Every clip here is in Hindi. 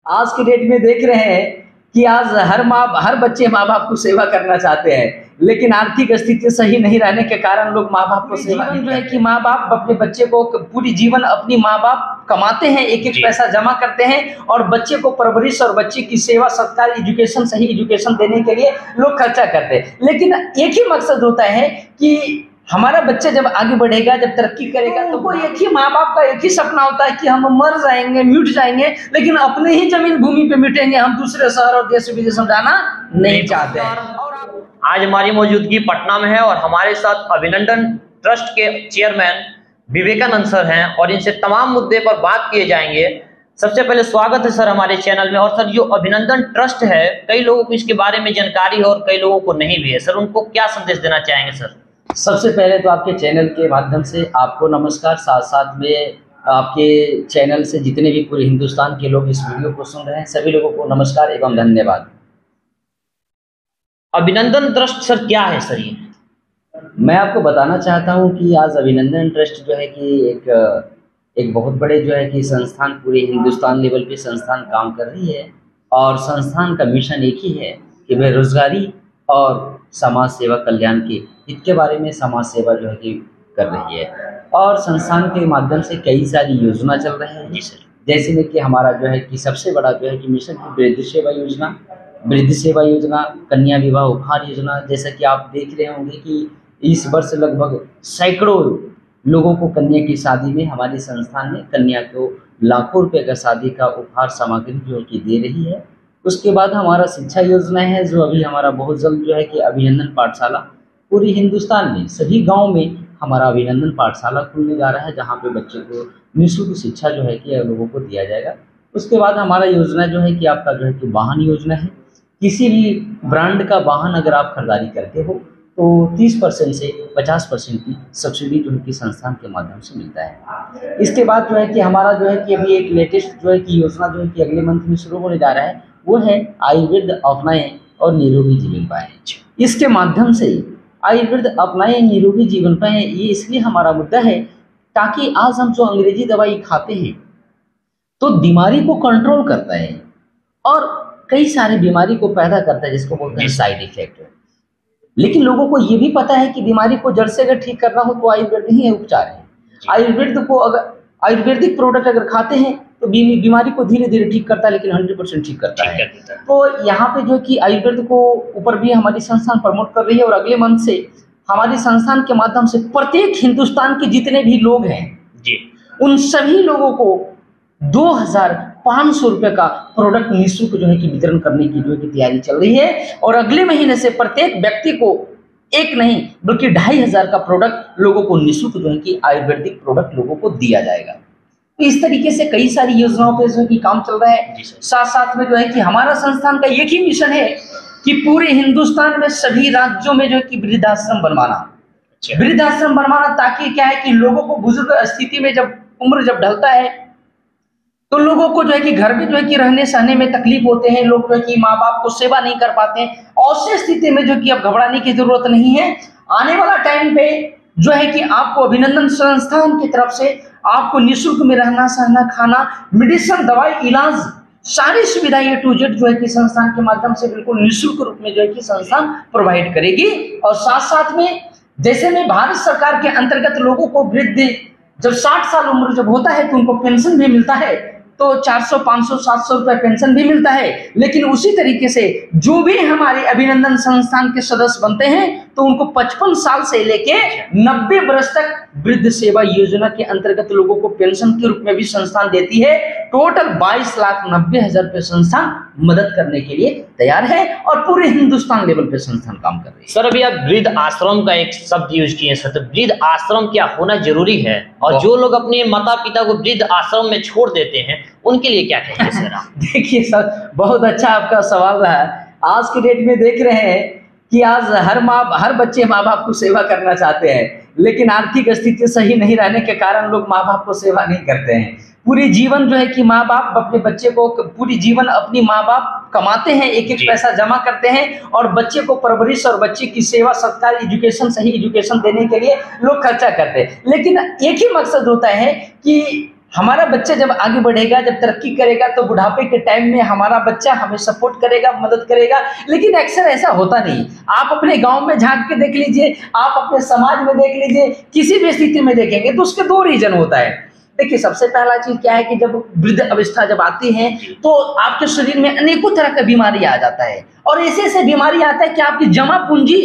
आज के डेट में देख रहे हैं कि आज हर बच्चे माँ बाप को सेवा करना चाहते हैं, लेकिन आर्थिक स्थिति सही नहीं रहने के कारण लोग माँ बाप को सेवा जो है कि माँ बाप अपने बच्चे को पूरी जीवन अपनी माँ बाप कमाते हैं, एक एक पैसा जमा करते हैं और बच्चे को परवरिश और बच्चे की सेवा सत्कार एजुकेशन सही एजुकेशन देने के लिए लोग खर्चा करते हैं। लेकिन एक ही मकसद होता है कि हमारा बच्चा जब आगे बढ़ेगा, जब तरक्की करेगा, तो वो एक ही माँ बाप का एक ही सपना होता है कि हम मर जाएंगे, मिट जाएंगे, लेकिन अपने ही जमीन भूमि पे मिटेंगे, हम दूसरे शहर और देश विदेश में जाना नहीं चाहते हैं। आज हमारी मौजूदगी पटना में है और हमारे साथ अभिनंदन ट्रस्ट के चेयरमैन विवेकानंद सर हैं और इनसे तमाम मुद्दे पर बात किए जाएंगे। सबसे पहले स्वागत है सर हमारे चैनल में। और सर, जो अभिनंदन ट्रस्ट है, कई लोगों को इसके बारे में जानकारी है और कई लोगों को नहीं भी है। सर, उनको क्या संदेश देना चाहेंगे सर? सबसे पहले तो आपके चैनल के माध्यम से आपको नमस्कार, साथ साथ में आपके चैनल से जितने भी पूरे हिंदुस्तान के लोग इस वीडियो को सुन रहे हैं सभी लोगों को नमस्कार एवं धन्यवाद। अभिनंदन ट्रस्ट सर क्या है सर? ये मैं आपको बताना चाहता हूं कि आज अभिनंदन ट्रस्ट जो है कि एक बहुत बड़े जो है कि संस्थान, पूरे हिंदुस्तान लेवल पे संस्थान काम कर रही है और संस्थान का मिशन एक ही है कि बेरोजगारी और समाज सेवा कल्याण के हित के बारे में समाज सेवा जो है कि कर रही है। और संस्थान के माध्यम से कई सारी योजना चल रही हैं। जी सर। जैसे में कि हमारा जो है कि सबसे बड़ा जो है कि मिशन है वृद्ध सेवा योजना, कन्या विवाह उपहार योजना। जैसा कि आप देख रहे होंगे कि इस वर्ष लगभग सैकड़ों लोगों को कन्या की शादी में हमारी संस्थान में कन्या को लाखों रुपए का शादी का उपहार सामग्री जो है कि दे रही है। उसके बाद हमारा शिक्षा योजना है, जो अभी हमारा बहुत जल्द जो है कि अभिनंदन पाठशाला पूरी हिंदुस्तान में सभी गांव में हमारा अभिनंदन पाठशाला खुलने जा रहा है, जहां पे बच्चे को निःशुल्क शिक्षा जो है कि लोगों को दिया जाएगा। उसके बाद हमारा योजना जो है कि आपका जो है कि वाहन योजना है। किसी भी ब्रांड का वाहन अगर आप खरीदारी करते हो तो 30% से 50% की सब्सिडी जो है कि संस्थान के माध्यम से मिलता है। इसके बाद जो है कि हमारा जो है कि अभी एक लेटेस्ट जो है कि योजना जो है कि अगले मंथ में शुरू होने जा रहा है, वो है आयुर्वेद अपनाएं और निरोगी जीवन पाएं। इसके माध्यम से आयुर्वेद अपनाएं निरोगी जीवन पाएं, ये इसलिए हमारा मुद्दा है ताकि आज हम जो अंग्रेजी दवाई खाते हैं तो बीमारी को कंट्रोल करता है और कई सारी बीमारी को पैदा करता है, जिसको बोलते हैं साइड इफेक्ट। लेकिन लोगों को ये भी पता है कि बीमारी को जड़ से अगर ठीक करना हो तो आयुर्वेद ही उपचार है। आयुर्वेदिक प्रोडक्ट अगर खाते हैं तो बीमारी को धीरे धीरे ठीक करता है, लेकिन 100% ठीक करता है। तो यहाँ पे जो कि आयुर्वेद को ऊपर भी हमारी संस्थान प्रमोट कर रही है और अगले मंथ से हमारी संस्थान के माध्यम से प्रत्येक हिंदुस्तान के जितने भी लोग हैं जी, उन सभी लोगों को 2500 रुपए का प्रोडक्ट निःशुल्क जो है कि वितरण करने की जो है कि तैयारी चल रही है। और अगले महीने से प्रत्येक व्यक्ति को एक नहीं बल्कि 2500 का प्रोडक्ट लोगों को निःशुल्क जो है कि आयुर्वेदिक प्रोडक्ट लोगों को दिया जाएगा। तो इस तरीके से कई सारी योजनाओं पे जो है कि काम चल रहा है। साथ साथ में जो है कि हमारा संस्थान का एक ही मिशन है कि पूरे हिंदुस्तान में सभी राज्यों में जो है कि वृद्धाश्रम बनवाना, ताकि क्या है कि लोगों को बुजुर्ग स्थिति में जब उम्र जब ढलता है तो लोगों को जो है कि घर में जो है कि रहने सहने में तकलीफ होते हैं, लोग जो है कि माँ बाप को सेवा नहीं कर पाते हैं। ऐसी स्थिति में जो कि अब घबराने की जरूरत नहीं है। आने वाला टाइम पे जो है कि आपको अभिनंदन संस्थान की तरफ से आपको निःशुल्क में रहना सहना खाना मेडिसिन दवाई इलाज सारी सुविधाएं A to Z जो है कि संस्थान के माध्यम से बिल्कुल निःशुल्क रूप में जो है कि संस्थान प्रोवाइड करेगी। और साथ साथ में जैसे में भारत सरकार के अंतर्गत लोगों को वृद्ध जब 60 साल उम्र जब होता है तो उनको पेंशन भी मिलता है, तो 400 500 700 रुपए पेंशन भी मिलता है। लेकिन उसी तरीके से जो भी हमारे अभिनंदन संस्थान के सदस्य बनते हैं तो उनको 55 साल से लेके 90 वर्ष तक वृद्ध सेवा योजना के अंतर्गत लोगों को पेंशन के रूप में भी संस्थान देती है। टोटल 22,90,000 रुपए संस्थान मदद करने के लिए तैयार है और पूरे हिंदुस्तान लेवल पे संस्थान काम कर रही है। सर, अभी आप वृद्ध आश्रम का एक शब्द यूज किए सर, तो वृद्ध आश्रम क्या होना जरूरी है? और जो लोग अपने माता पिता को वृद्ध आश्रम में छोड़ देते हैं उनके लिए क्या कहेंगे सर आप? देखिए सर, बहुत अच्छा आपका सवाल रहा है। आज के डेट में देख रहे हैं कि आज हर बच्चे माँ बाप को सेवा करना चाहते हैं, लेकिन आर्थिक स्थिति सही नहीं रहने के कारण लोग माँ बाप को सेवा नहीं करते हैं। पूरी जीवन जो है कि माँ बाप अपने बच्चे को पूरी जीवन अपनी माँ बाप कमाते हैं, एक एक पैसा जमा करते हैं और बच्चे को परवरिश और बच्चे की सेवा सत्कार सही एजुकेशन देने के लिए लोग खर्चा करते हैं। लेकिन एक ही मकसद होता है कि हमारा बच्चा जब आगे बढ़ेगा, जब तरक्की करेगा, तो बुढ़ापे के टाइम में हमारा बच्चा हमें सपोर्ट करेगा, मदद करेगा। लेकिन अक्सर ऐसा होता नहीं। आप अपने गांव में झांक के देख लीजिए, आप अपने समाज में देख लीजिए, किसी भी स्थिति में देखेंगे तो उसके दो रीजन होता है। देखिए, सबसे पहला चीज क्या है कि जब वृद्ध अवस्था जब आती है तो आपके शरीर में अनेकों तरह का बीमारी आ जाता है, और ऐसे बीमारी आता है कि आपकी जमा पूंजी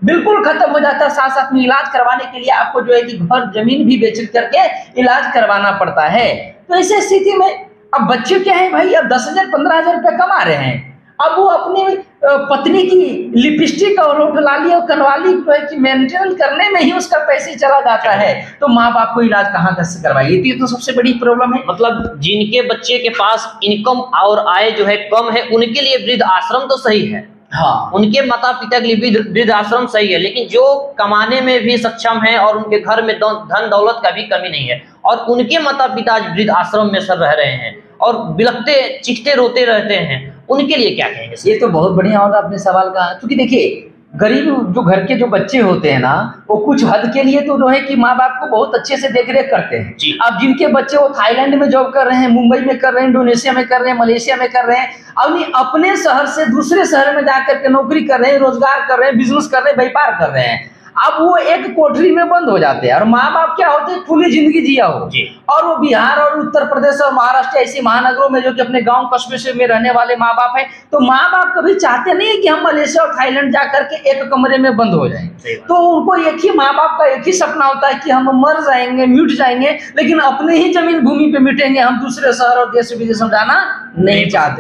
बिल्कुल खत्म हो जाता है। साथ साथ में इलाज करवाने के लिए आपको जो है कि घर जमीन भी बेच करके इलाज करवाना पड़ता है। तो ऐसी स्थिति में अब बच्चे क्या है भाई, अब 10,000 15,000 रुपये कमा रहे हैं, अब वो अपनी पत्नी की लिपस्टिक और होठ लाली और कनवाली की मेंटेन करने में ही उसका पैसे चला जाता है, तो माँ बाप को इलाज कहाँ से करवाइए। तो ये तो सबसे बड़ी प्रॉब्लम है। मतलब जिनके बच्चे के पास इनकम और आय जो है कम है, उनके लिए वृद्ध आश्रम तो सही है, हाँ, उनके माता पिता के लिए वृद्ध आश्रम सही है। लेकिन जो कमाने में भी सक्षम है और उनके घर में धन दौलत का भी कमी नहीं है, और उनके माता पिता आज वृद्ध आश्रम में सब रह रहे हैं और बिलखते चिखते रोते रहते हैं, उनके लिए क्या कहेंगे? ये तो बहुत बढ़िया होगा आपने सवाल कहा, क्योंकि देखिए गरीब जो घर के जो बच्चे होते हैं ना, वो कुछ हद के लिए तो जो है कि माँ बाप को बहुत अच्छे से देख रेख करते हैं। अब जिनके बच्चे वो थाईलैंड में जॉब कर रहे हैं, मुंबई में कर रहे हैं, इंडोनेशिया में कर रहे हैं, मलेशिया में कर रहे हैं, अपने शहर से दूसरे शहर में जाकर के नौकरी कर रहे हैं, रोजगार कर रहे हैं, बिजनेस कर रहे हैं, व्यापार कर रहे हैं, अब वो एक कोठरी में बंद हो जाते हैं। और माँ बाप क्या होते हैं, खुली जिंदगी जिया हो, और वो बिहार और उत्तर प्रदेश और महाराष्ट्र ऐसे महानगरों में जो कि अपने गांव कस्बे से में रहने वाले माँ बाप हैं, तो माँ बाप कभी चाहते नहीं है कि हम मलेशिया और थाईलैंड जा करके एक कमरे में बंद हो जाएं। तो उनको एक ही माँ बाप का एक ही सपना होता है कि हम मर जाएंगे, मिट जाएंगे, लेकिन अपने ही जमीन भूमि पे मिटेंगे, हम दूसरे शहर और देश विदेश में जाना नहीं चाहते।